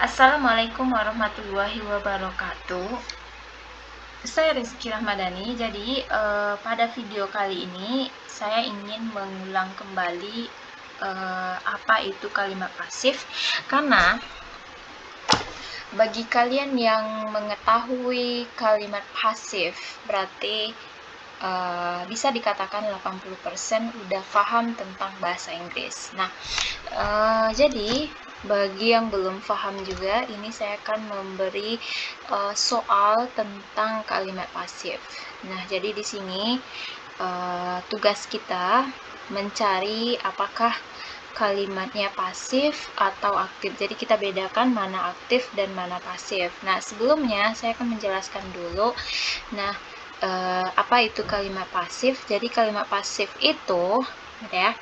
Assalamualaikum warahmatullahi wabarakatuh. Saya Rizky Rahmadani. Jadi pada video kali ini saya ingin mengulang kembali apa itu kalimat pasif, karena bagi kalian yang mengetahui kalimat pasif berarti bisa dikatakan 80% udah paham tentang bahasa Inggris. Nah, jadi bagi yang belum paham juga, ini saya akan memberi soal tentang kalimat pasif. Nah, jadi di sini tugas kita mencari apakah kalimatnya pasif atau aktif. Jadi kita bedakan mana aktif dan mana pasif. Nah, sebelumnya saya akan menjelaskan dulu. Nah, apa itu kalimat pasif? Jadi kalimat pasif itu, ya,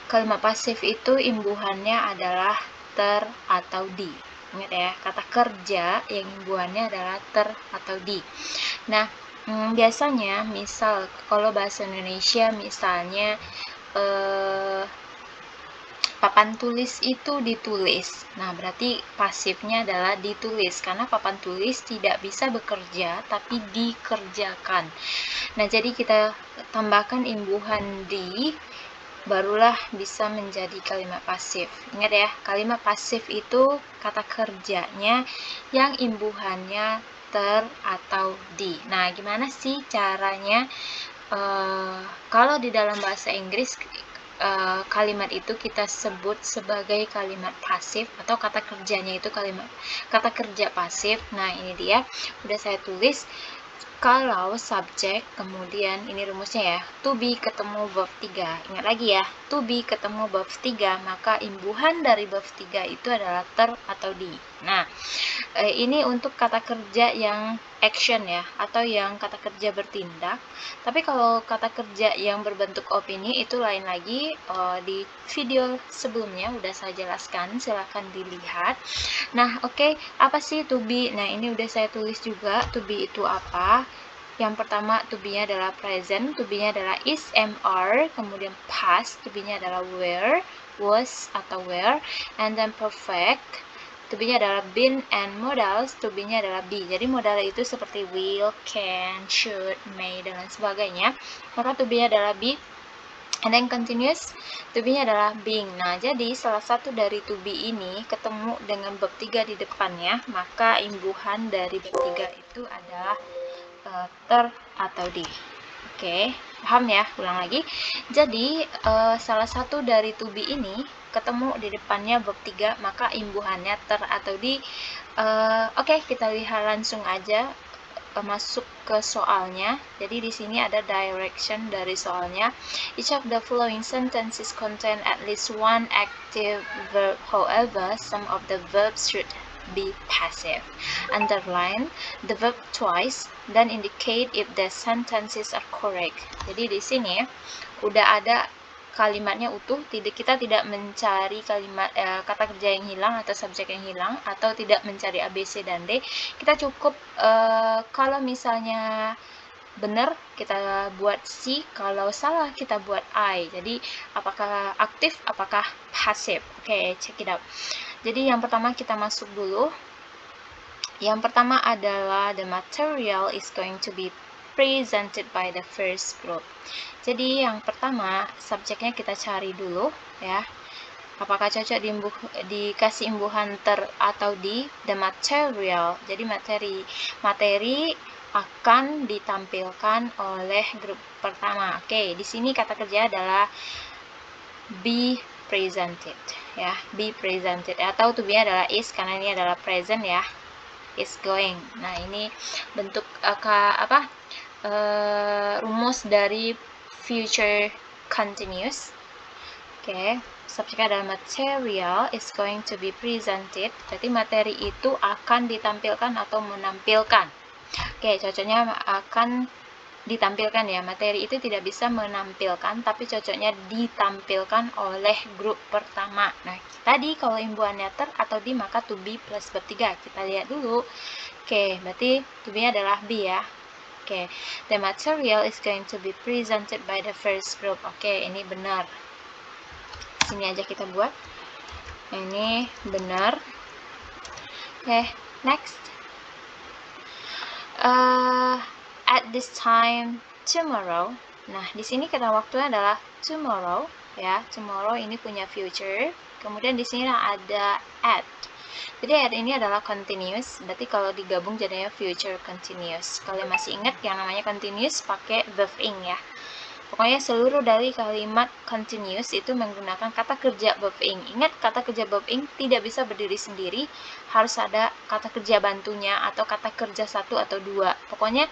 kalimat pasif itu imbuhannya adalah ter atau di. Ingat ya, kata kerja yang imbuhannya adalah ter atau di. Nah, biasanya misal kalau bahasa Indonesia misalnya papan tulis itu ditulis. Nah, berarti pasifnya adalah ditulis, karena papan tulis tidak bisa bekerja tapi dikerjakan. Nah, jadi kita tambahkan imbuhan di, barulah bisa menjadi kalimat pasif. Ingat ya, kalimat pasif itu kata kerjanya yang imbuhannya ter atau di. Nah, gimana sih caranya? Kalau di dalam bahasa Inggris kalimat itu kita sebut sebagai kalimat pasif, atau kata kerjanya itu kata kerja pasif. Nah, ini dia, udah saya tulis. Kalau subjek, kemudian ini rumusnya ya, to be ketemu verb 3. Ingat lagi ya, to be ketemu verb 3, maka imbuhan dari verb 3 itu adalah ter atau di. Nah, ini untuk kata kerja yang action ya, atau yang kata kerja bertindak. Tapi kalau kata kerja yang berbentuk opini itu lain lagi. Di video sebelumnya udah saya jelaskan, silahkan dilihat. Nah, oke, apa sih to be? Nah, ini udah saya tulis juga, to be itu apa. Yang pertama, to be-nya adalah present, to be-nya adalah is, am, are, kemudian past, to be-nya adalah were, was atau were, and then perfect, to be-nya adalah been, and modals, to be-nya adalah be. Jadi modal itu seperti will, can, should, may, dan lain sebagainya. Maka to be-nya adalah be. And then continuous, to be-nya adalah being. Nah, jadi salah satu dari to be ini ketemu dengan verb 3 di depannya, maka imbuhan dari verb 3 itu adalah ter atau di. Oke, paham ya? Ulang lagi. Jadi, salah satu dari to be ini ketemu di depannya verb 3, maka imbuhannya ter atau di. Oke, kita lihat langsung aja, masuk ke soalnya. Jadi di sini ada direction dari soalnya. Each of the following sentences contain at least one active verb. However, some of the verbs should be passive. Underline the verb twice, then indicate if the sentences are correct. Jadi di sini udah ada kalimatnya utuh, kita tidak mencari kalimat kata kerja yang hilang atau subjek yang hilang, atau tidak mencari A, B, C, dan D. Kita cukup kalau misalnya benar kita buat C, kalau salah kita buat I. Jadi apakah aktif, apakah pasif. Oke, check it out. Jadi yang pertama kita masuk dulu. Yang pertama adalah the material is going to be presented by the first group. Jadi yang pertama subjeknya kita cari dulu ya. Apakah cocok dikasih imbuhan ter atau di? The material. Jadi materi akan ditampilkan oleh grup pertama. Oke, di sini kata kerja adalah be presented ya, be presented, atau to be adalah is, karena ini adalah present ya, is going. Nah, ini bentuk rumus dari future continuous. Oke, subjeknya adalah material is going to be presented. Jadi materi itu akan ditampilkan atau menampilkan. Oke, cocoknya akan ditampilkan ya. Materi itu tidak bisa menampilkan, tapi cocoknya ditampilkan oleh grup pertama. Nah, tadi kalau imbuhannya ter atau di, maka to be plus verb 3. Kita lihat dulu. Oke, berarti to be adalah be ya. Oke, the material is going to be presented by the first group. Oke, ini benar. Sini aja kita buat. Ini benar. Okay, next. At this time tomorrow. Nah, di sini kata waktunya adalah tomorrow, ya. Tomorrow ini punya future. Kemudian di sini ada at. Jadi at ini adalah continuous, berarti kalau digabung jadinya future continuous. Kalian masih ingat yang namanya continuous pakai verb ing ya. Pokoknya seluruh dari kalimat continuous itu menggunakan kata kerja verb ing. Ingat, kata kerja verb ing tidak bisa berdiri sendiri, harus ada kata kerja bantunya atau kata kerja satu atau dua. Pokoknya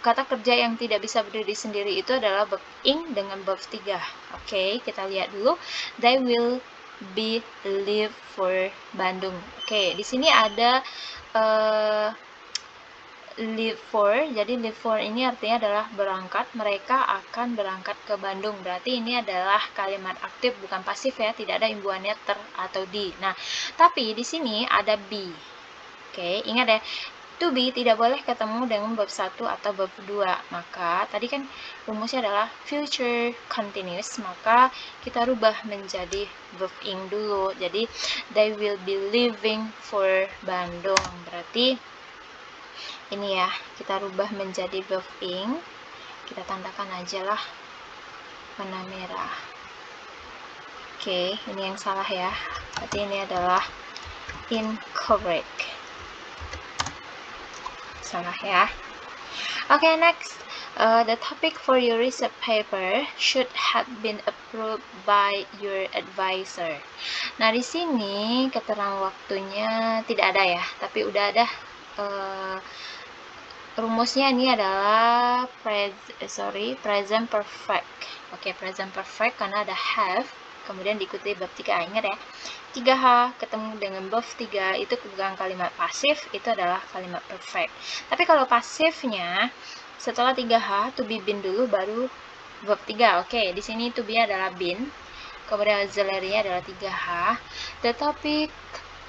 kata kerja yang tidak bisa berdiri sendiri itu adalah verb ing dengan verb 3. Oke, kita lihat dulu. They will be leave for Bandung. Oke, di sini ada leave for. Jadi leave for ini artinya adalah berangkat. Mereka akan berangkat ke Bandung. Berarti ini adalah kalimat aktif bukan pasif ya, tidak ada imbuhannya ter atau di. Nah, tapi di sini ada be. Oke, ingat ya. To be tidak boleh ketemu dengan verb 1 atau verb 2. Maka tadi kan rumusnya adalah future continuous, maka kita rubah menjadi verb ing dulu. Jadi they will be leaving for Bandung. Berarti ini ya, kita rubah menjadi verb ing. Kita tandakan aja lah warna merah. Oke, ini yang salah ya. Berarti ini adalah incorrect. Salah ya. Okay, next. The topic for your research paper should have been approved by your advisor. Nah, di sini keterangan waktunya tidak ada ya, tapi udah ada rumusnya. Ini adalah present perfect. Oke, present perfect karena ada have, kemudian diikuti verb 3. Ingat ya, 3H ketemu dengan verb 3 itu bukan kalimat pasif, itu adalah kalimat perfect. Tapi kalau pasifnya setelah 3H to be been dulu baru verb 3. Oke, di sini to be adalah been, kemudian auxiliary-nya adalah 3H. The topic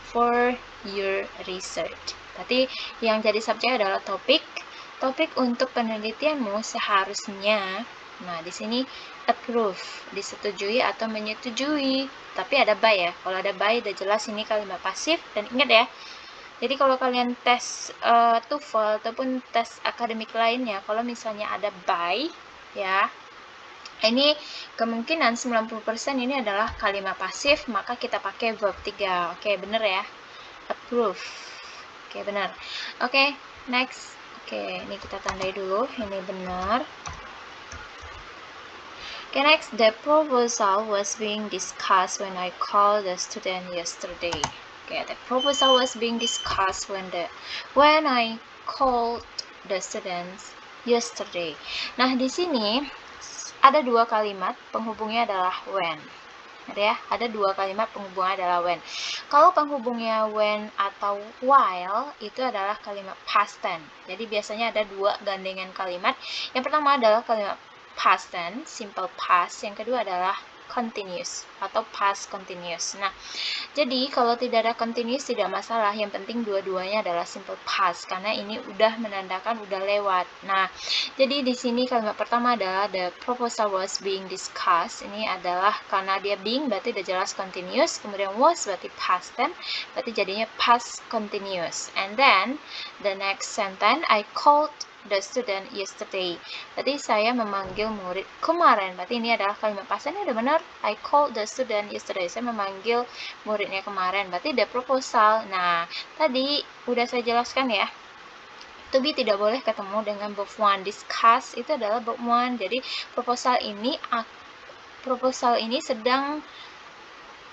for your research. Berarti yang jadi subjek adalah topik. Topik untuk penelitianmu seharusnya, nah di sini approve, disetujui atau menyetujui. Tapi ada by ya. Kalau ada by udah jelas ini kalimat pasif. Dan ingat ya, jadi kalau kalian tes TOEFL ataupun tes akademik lainnya, kalau misalnya ada by ya, ini kemungkinan 90% ini adalah kalimat pasif, maka kita pakai verb 3. Oke, bener ya. Approve. Oke, benar. Oke, next. Oke, ini kita tandai dulu. Ini benar. Oke, next. The proposal was being discussed when I called the student yesterday. Oke, the proposal was being discussed when I called the students yesterday. Nah, di sini ada dua kalimat penghubungnya adalah when. Ya, ada dua kalimat penghubungnya adalah when. Kalau penghubungnya when atau while itu adalah kalimat past tense. Jadi biasanya ada dua gandengan kalimat. Yang pertama adalah kalimat past tense, simple past. Yang kedua adalah continuous atau past continuous. Nah, jadi kalau tidak ada continuous tidak masalah. Yang penting dua-duanya adalah simple past karena ini udah menandakan udah lewat. Nah, jadi di sini kalimat pertama adalah the proposal was being discussed. Ini adalah karena dia being berarti udah jelas continuous, kemudian was berarti past tense, berarti jadinya past continuous. And then the next sentence, I called the student yesterday. Berarti saya memanggil murid kemarin. Berarti ini adalah kalimat past tense. Ini udah benar. I called the student yesterday. Saya memanggil muridnya kemarin. Berarti the proposal. Nah, tadi udah saya jelaskan ya. To be tidak boleh ketemu dengan verb 1. Discuss itu adalah verb 1. Jadi proposal ini sedang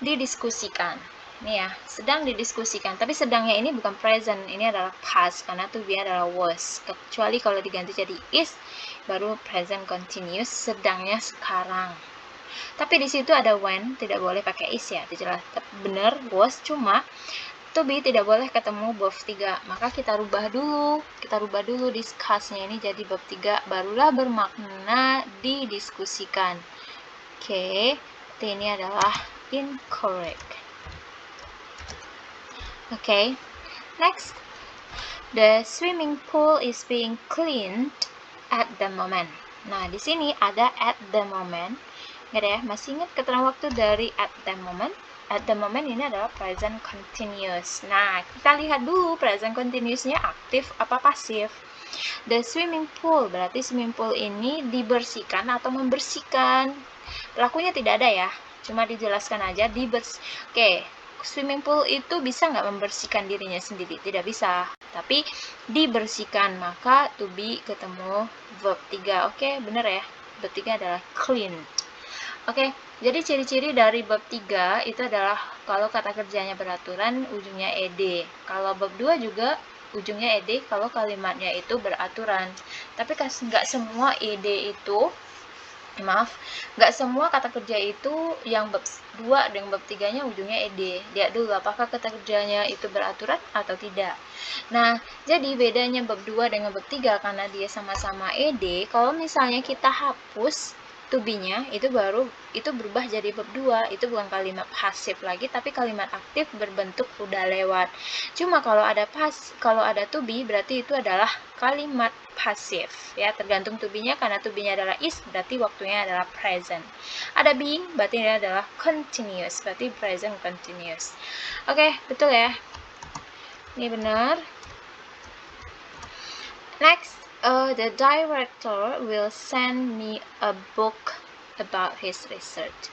didiskusikan. Ini ya, sedang didiskusikan. Tapi sedangnya ini bukan present, ini adalah past karena to be adalah was. Kecuali kalau diganti jadi is, baru present continuous, sedangnya sekarang. Tapi di situ ada when, tidak boleh pakai is ya. Jelas benar was, cuma to be tidak boleh ketemu verb 3. Maka kita rubah dulu discuss-nya ini jadi verb 3, barulah bermakna didiskusikan. Oke, ini adalah incorrect. Okay, next. The swimming pool is being cleaned at the moment. Nah, di sini ada at the moment. Nggak ya? Masih ingat keterangan waktu dari at the moment? at the moment ini adalah present continuous. Nah, kita lihat dulu present continuousnya aktif apa pasif. The swimming pool, berarti swimming pool ini dibersihkan atau membersihkan. Pelakunya tidak ada ya, cuma dijelaskan aja Oke, swimming pool itu bisa nggak membersihkan dirinya sendiri? Tidak bisa, tapi dibersihkan, maka to be ketemu verb 3. Oke, bener ya, verb 3 adalah clean. Oke, jadi ciri-ciri dari bab 3 itu adalah kalau kata kerjanya beraturan, ujungnya ed. Kalau bab 2 juga ujungnya ed kalau kalimatnya itu beraturan. Tapi nggak semua ed itu, nggak semua kata kerja itu yang bab 2 dan bab 3-nya ujungnya ed. Lihat dulu apakah kata kerjanya itu beraturan atau tidak. Nah, jadi bedanya bab 2 dengan bab 3 karena dia sama-sama ed, kalau misalnya kita hapus to be-nya itu berubah jadi verb 2. Itu bukan kalimat pasif lagi tapi kalimat aktif berbentuk udah lewat. Cuma kalau ada to be berarti itu adalah kalimat pasif ya, tergantung to be-nya. Karena to be-nya adalah is berarti waktunya adalah present. Ada being berarti ini adalah continuous, berarti present continuous. Oke, betul ya. Ini benar. Next, the director will send me a book about his research.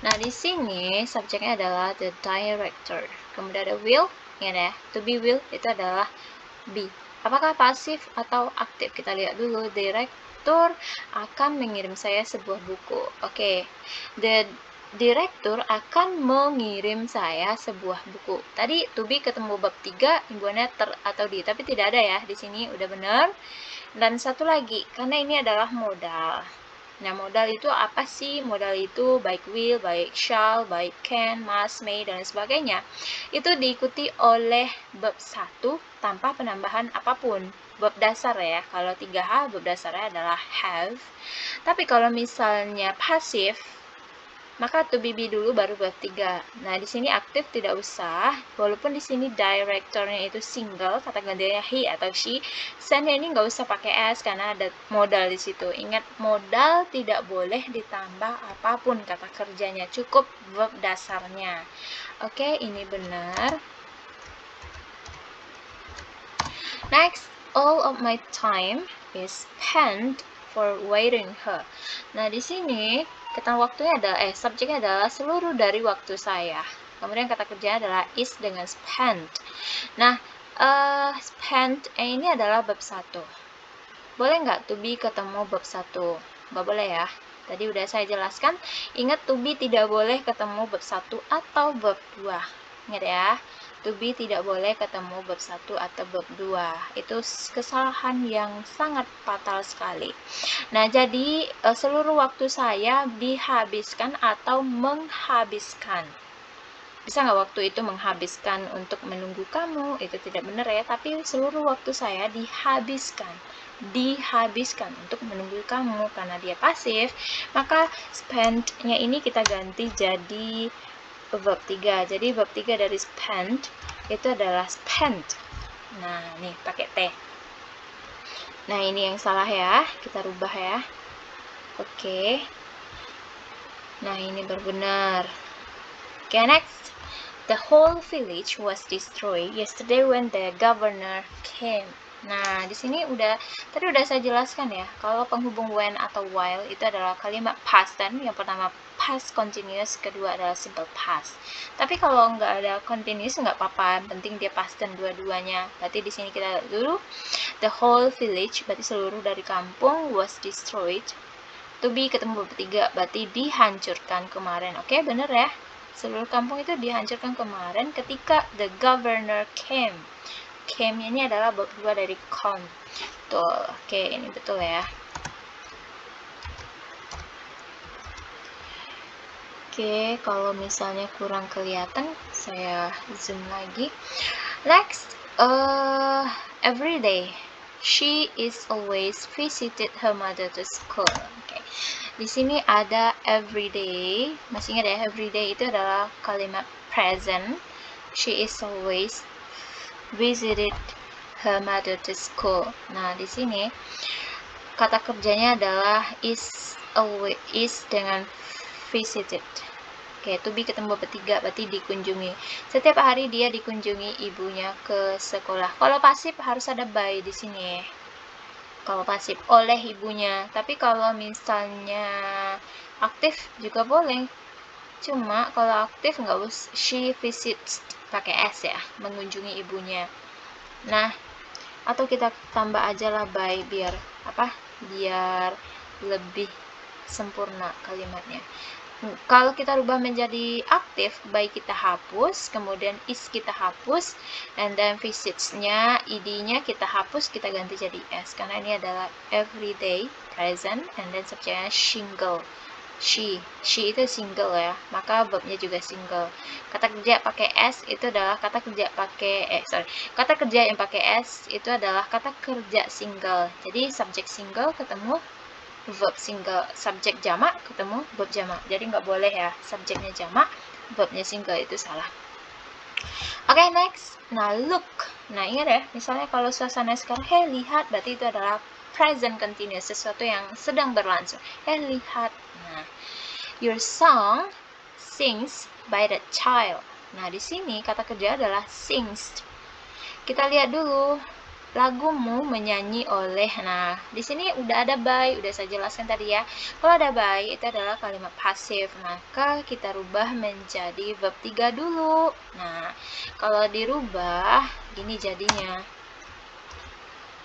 Nah, di sini subjeknya adalah the director. Kemudian ada will, ya, to be will itu adalah be. Apakah pasif atau aktif? Kita lihat dulu. Direktur akan mengirim saya sebuah buku. Oke, the direktur akan mengirim saya sebuah buku. Tadi to be ketemu bab 3 himbuannya ter atau di, tapi tidak ada ya di sini, udah benar. Dan satu lagi, karena ini adalah modal. Nah, modal itu apa sih? Modal itu baik will, baik shall, baik can, must, may, dan sebagainya. Itu diikuti oleh bab 1 tanpa penambahan apapun. Bab dasar ya, kalau 3H bab dasarnya adalah have. Tapi kalau misalnya pasif, maka to be dulu baru bab 3. Nah, di sini aktif tidak usah, walaupun di sini directornya itu single, kata gantinya he atau she. Sendnya ini nggak usah pakai s karena ada modal di situ. Ingat, modal tidak boleh ditambah apapun kata kerjanya, cukup verb dasarnya. Oke, ini benar. Next, all of my time is spent for waiting her. Nah, di sini kata waktunya adalah subjeknya adalah seluruh dari waktu saya. Kemudian kata kerjanya adalah is dengan spent. Nah, spent ini adalah bab 1. Boleh nggak to be ketemu bab 1? Nggak boleh ya. Tadi udah saya jelaskan. Ingat, to be tidak boleh ketemu bab 1 atau bab 2. Ingat ya. To be tidak boleh ketemu bab 1 atau bab 2. Itu kesalahan yang sangat fatal sekali. Nah, jadi seluruh waktu saya dihabiskan atau menghabiskan. Bisa nggak waktu itu menghabiskan untuk menunggu kamu? Itu tidak benar ya. Tapi seluruh waktu saya dihabiskan untuk menunggu kamu. Karena dia pasif, maka spend-nya ini kita ganti jadi verb 3. Jadi verb 3 dari spend itu adalah spent. Nah, nih pakai T. Nah, ini yang salah ya. Kita rubah ya. Oke. Nah, ini benar. Okay, next. The whole village was destroyed yesterday when the governor came. Nah, di sini tadi udah saya jelaskan ya, kalau penghubung when atau while itu adalah kalimat past tense. Yang pertama past continuous, kedua adalah simple past. Tapi kalau nggak ada continuous nggak apa-apa, penting dia past tense dua-duanya. Berarti di sini kita lihat dulu, the whole village berarti seluruh dari kampung, was destroyed. To be ketemu bab 3 berarti dihancurkan kemarin. Oke, bener ya? Seluruh kampung itu dihancurkan kemarin ketika the governor came. Came ini adalah bab 2 dari come. Tuh, oke, ini betul ya. Oke, kalau misalnya kurang kelihatan, saya zoom lagi. Next, every day she is always visited her mother to school. Oke. Di sini ada everyday. Masih ingat ya, everyday itu adalah kalimat present. She is always visited her mother to school. Nah, di sini kata kerjanya adalah is dengan visited. Oke, to be ketemu verb 3 berarti dikunjungi. Setiap hari dia dikunjungi ibunya ke sekolah. Kalau pasif harus ada by di sini. Kalau pasif oleh ibunya. Tapi kalau misalnya aktif juga boleh. Cuma kalau aktif nggak usah, she visits pakai s ya, mengunjungi ibunya. Nah, atau kita tambah aja lah by biar apa? Biar lebih sempurna kalimatnya. Kalau kita rubah menjadi aktif, by kita hapus, kemudian is kita hapus, and then visits-nya, id-nya kita hapus, kita ganti jadi s, karena ini adalah everyday present, and then subjeknya single. She itu single ya, maka verbnya juga single. Kata kerja pakai s itu adalah kata kerja pakai kata kerja yang pakai s itu adalah kata kerja single. Jadi subjek single ketemu verb single, subjek jamak ketemu verb jamak. Jadi nggak boleh ya subjeknya jamak, verbnya single, itu salah. Oke, next. Nah, look. Nah, ingat ya, misalnya kalau suasana sekarang, hey lihat, berarti itu adalah present continuous, sesuatu yang sedang berlangsung. Hey lihat. Nah, your song sings by the child. Nah, di sini kata kerja adalah sings. Kita lihat dulu. Lagumu menyanyi oleh. Nah, di sini udah ada by, udah saya jelaskan tadi ya. Kalau ada by itu adalah kalimat pasif, maka kita rubah menjadi verb 3 dulu. Nah, kalau dirubah gini jadinya.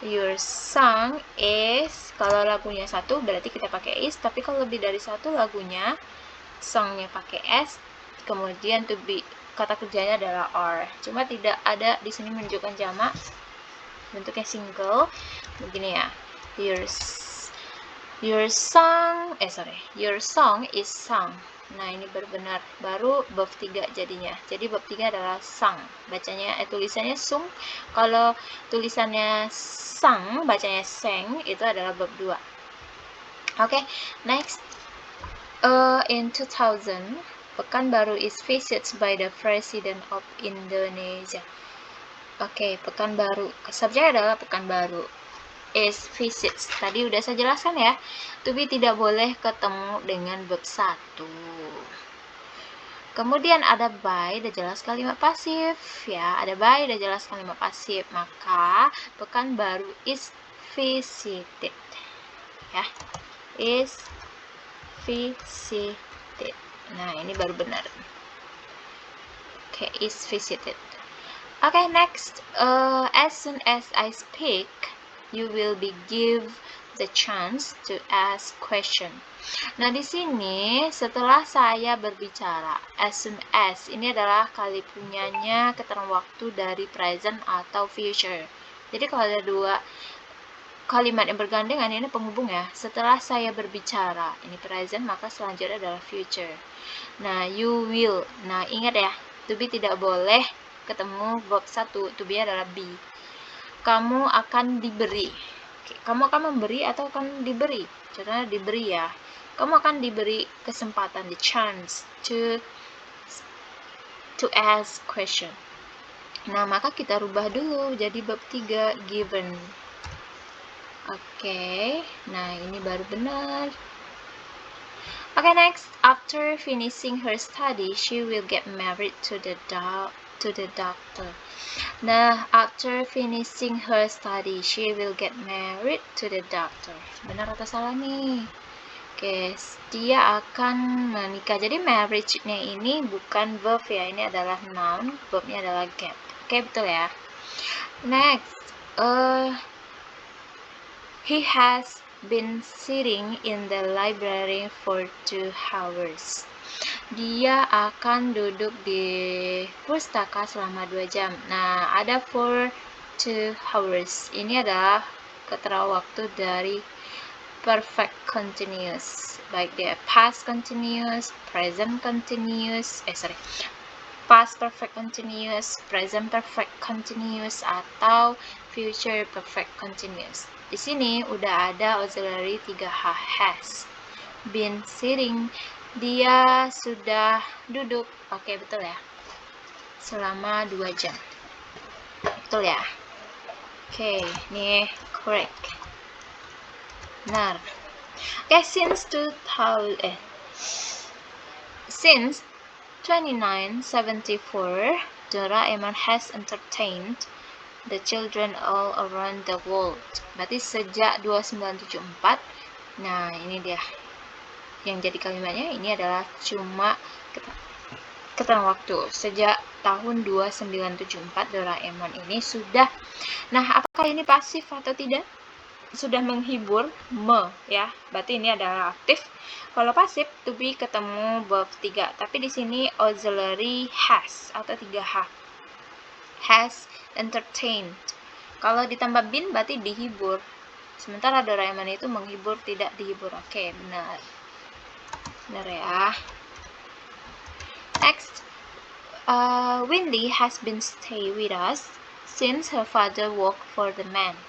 Your song is, kalau lagunya satu berarti kita pakai is, tapi kalau lebih dari satu lagunya, songnya pakai s, kemudian to be kata kerjanya adalah are. Cuma tidak ada di sini menunjukkan jamak, bentuknya single begini ya. Your song is sung. Nah, ini benar baru verb 3 jadinya. Jadi verb 3 adalah sung, bacanya tulisannya sung. Kalau tulisannya sung bacanya seng, itu adalah verb 2. Oke, next. In 2000, Pekanbaru is visited by the President of Indonesia. Oke, Pekanbaru. Subjek adalah Pekanbaru. Is visits. Tadi udah saya jelaskan ya. To be tidak boleh ketemu dengan verb 1. Kemudian ada by, udah jelas kalimat pasif ya. Ada by, udah jelas kalimat pasif. Maka Pekanbaru is visited. Ya. Is visited. Nah, ini baru benar. Oke, is visited. Okay, next. As soon as I speak, you will be give the chance to ask question. Nah, di sini setelah saya berbicara, as soon as ini adalah kali punyanya keterangan waktu dari present atau future. Jadi kalau ada dua kalimat yang bergandengan, ini penghubung ya. Setelah saya berbicara, ini present, maka selanjutnya adalah future. Nah, you will. Nah, ingat ya, to be tidak boleh ketemu verb 1, to be adalah be. Kamu akan diberi. Kamu akan memberi atau akan diberi? Contohnya diberi ya. Kamu akan diberi kesempatan, the chance to ask question. Nah, maka kita rubah dulu jadi verb 3, given. Oke, nah ini baru benar. Okay, next. After finishing her study, she will get married to the doctor. Nah, after finishing her study, she will get married to the doctor. Benar atau salah nih? Oke, dia akan menikah. Jadi marriage-nya ini bukan verb ya, ini adalah noun, verbnya adalah get. Oke, betul ya. Next, he has been sitting in the library for 2 hours. Dia akan duduk di pustaka selama 2 jam. Nah, ada for 2 hours. Ini adalah keterangan waktu dari perfect continuous. Baik dia past continuous, present continuous, past perfect continuous, present perfect continuous, atau future perfect continuous. Di sini udah ada auxiliary 3H, has been sitting, dia sudah duduk. Oke, betul ya, selama 2 jam. Betul ya. Oke, ini correct, benar. Oke, since 2974, Doraemon has entertained the children all around the world. Berarti sejak 2974. Nah, ini dia. Yang jadi kalimatnya ini adalah cuma keterangan waktu. Sejak tahun 2974 Doraemon ini sudah. Nah, apakah ini pasif atau tidak? Sudah menghibur, ya. Berarti ini adalah aktif. Kalau pasif, to be ketemu verb 3. Tapi di sini auxiliary has atau 3H. Has entertained. Kalau ditambah been berarti dihibur. Sementara Doraemon itu menghibur, tidak dihibur. Oke, benar. Benar ya. Next. Windy has been stay with us since her father worked for the man.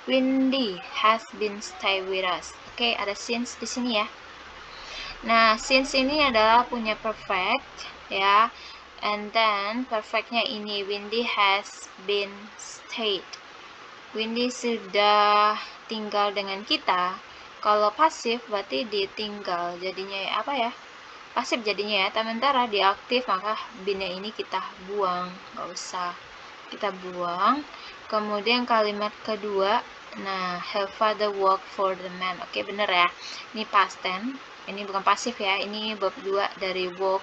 Windy has been stay with us. Oke, ada since di sini ya. Nah, since ini adalah punya perfect ya. And then perfectnya ini Windy has been stayed. Windy sudah tinggal dengan kita. Kalau pasif berarti ditinggal. Jadinya apa ya? Pasif jadinya ya. Sementara dia aktif maka binnya ini kita buang. Nggak usah kita buang. Kemudian kalimat kedua. Nah, her father work for the man. Oke, bener ya. Ini past tense. Ini bukan pasif ya. Ini verb 2 dari work.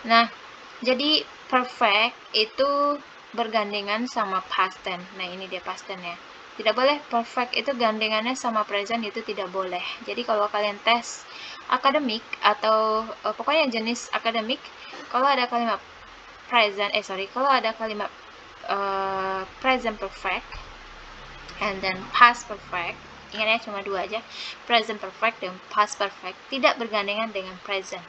Nah, jadi perfect itu bergandengan sama past tense. Nah, ini dia past tense ya. Tidak boleh perfect itu gandengannya sama present, itu tidak boleh. Jadi kalau kalian tes akademik atau pokoknya jenis akademik, kalau ada kalimat present, kalau ada kalimat present perfect and then past perfect, ingatnya cuma dua aja, present perfect dan past perfect, tidak bergandengan dengan present.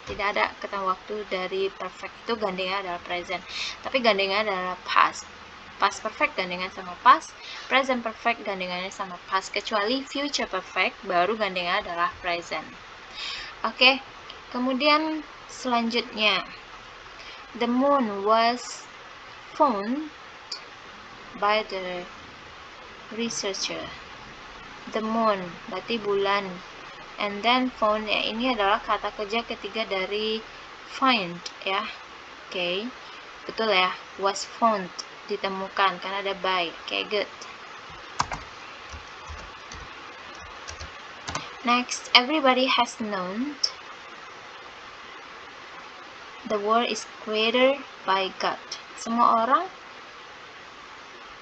Tidak ada ketemu waktu dari perfect itu gandengan adalah present, tapi gandengan adalah past. Past perfect gandengan sama past, present perfect gandengannya sama past, kecuali future perfect baru gandengan adalah present. Oke, kemudian selanjutnya, the moon was found by the researcher. The moon berarti bulan. And then found ya, ini adalah kata kerja ketiga dari find ya. Oke, betul ya, was found ditemukan karena ada by. Oke, good. Next, everybody has known the world is created by God. Semua orang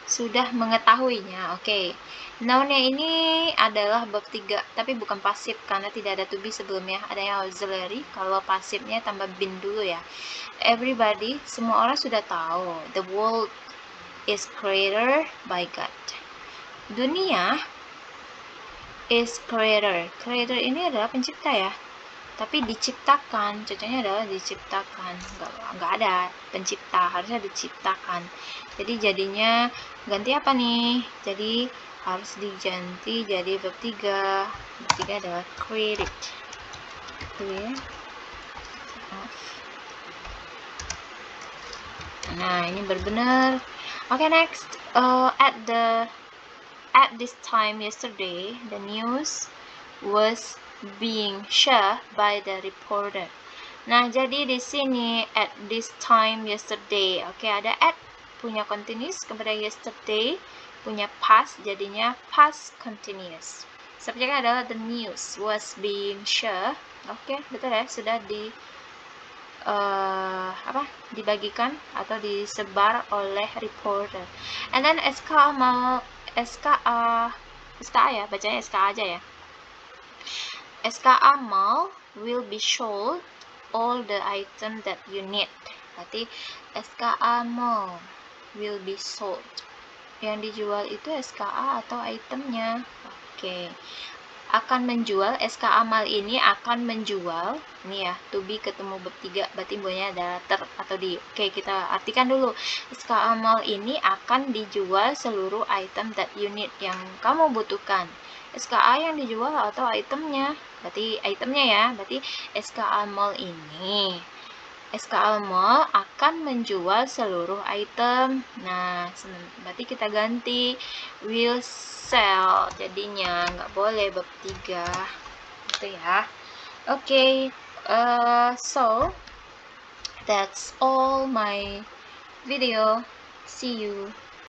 sudah mengetahuinya. Oke. Noun-nya ini adalah verb 3, tapi bukan pasif karena tidak ada to be sebelumnya, adanya auxiliary. Kalau pasifnya tambah been dulu ya. Everybody, semua orang sudah tahu the world is created by God. Dunia is creator. Creator ini adalah pencipta ya. Tapi diciptakan, contohnya adalah diciptakan. Nggak ada pencipta, harusnya diciptakan. Jadi jadinya ganti apa nih? Jadi harus diganti jadi verb 3. Verb 3 adalah created. Nah, ini benar-benar. Okay, next. At this time yesterday, the news was being shared by the reporter. Nah, jadi di sini at this time yesterday. Oke, ada at punya continuous kepada yesterday, punya past jadinya past continuous. Subjeknya adalah the news was being shared. Oke, betul ya, sudah dibagikan atau disebar oleh reporter. And then SKA ya, bacanya SKA aja ya. SKA Mall will be sold all the item that you need. Berarti SKA Mall will be sold. Yang dijual itu SKA atau itemnya. Oke. Akan menjual, SKA Mall ini akan menjual. Ini ya, to be ketemu verb 3, berarti buahnya adalah ter atau di. Oke, kita artikan dulu. SKA Mall ini akan dijual seluruh item that you need, yang kamu butuhkan. SKA yang dijual atau itemnya? Berarti itemnya ya, berarti SKA Mall ini. SKA Mall akan menjual seluruh item. Nah, berarti kita ganti will sell. Jadinya nggak boleh verb 3. Gitu ya. Oke, so That's all my video. See you.